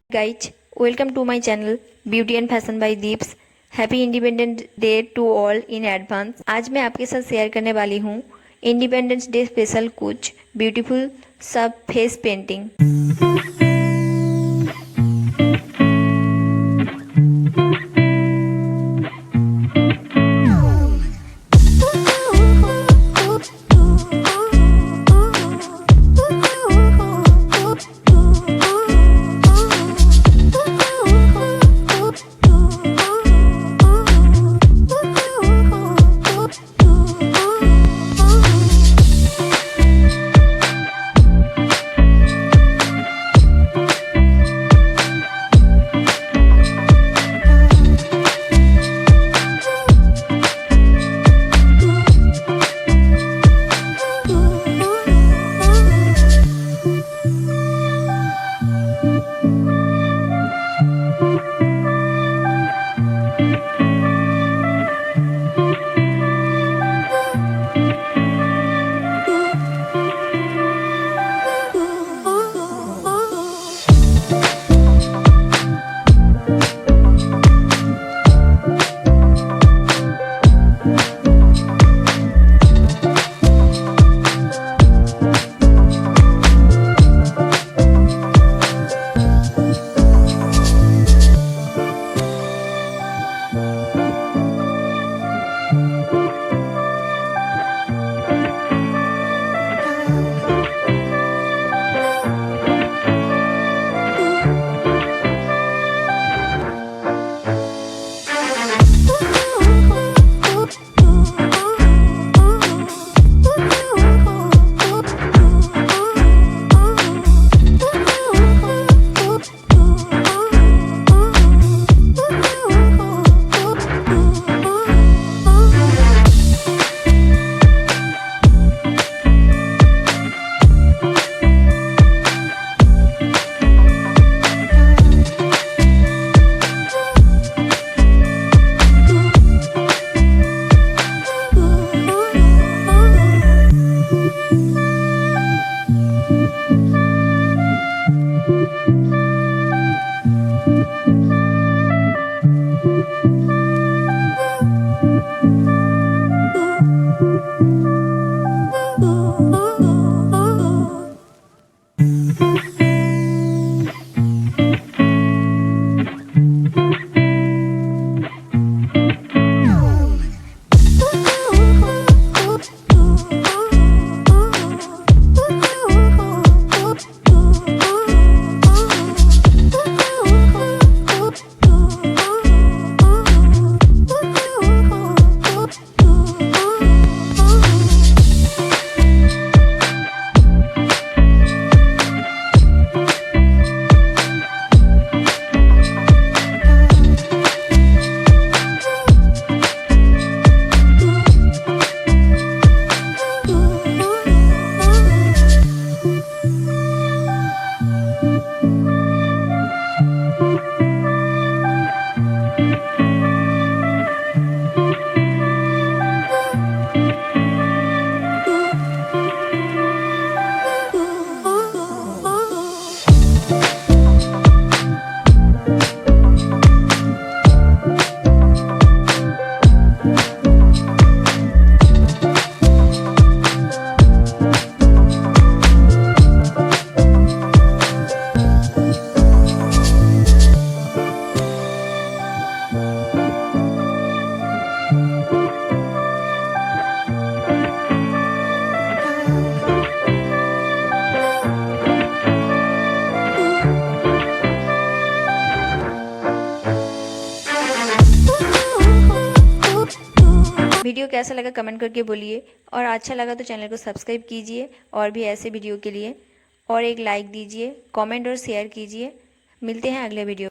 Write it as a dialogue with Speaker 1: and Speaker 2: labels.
Speaker 1: Guys, welcome to my channel Beauty and Fashion by Deeps. Happy Independence Day to all in advance. आज मैं आपके साथ share करने वाली हूँ इंडिपेंडेंस डे स्पेशल कुछ ब्यूटीफुल सब फेस पेंटिंग। वीडियो कैसा लगा कमेंट करके बोलिए और अच्छा लगा तो चैनल को सब्सक्राइब कीजिए और भी ऐसे वीडियो के लिए और एक लाइक दीजिए, कमेंट और शेयर कीजिए। मिलते हैं अगले वीडियो।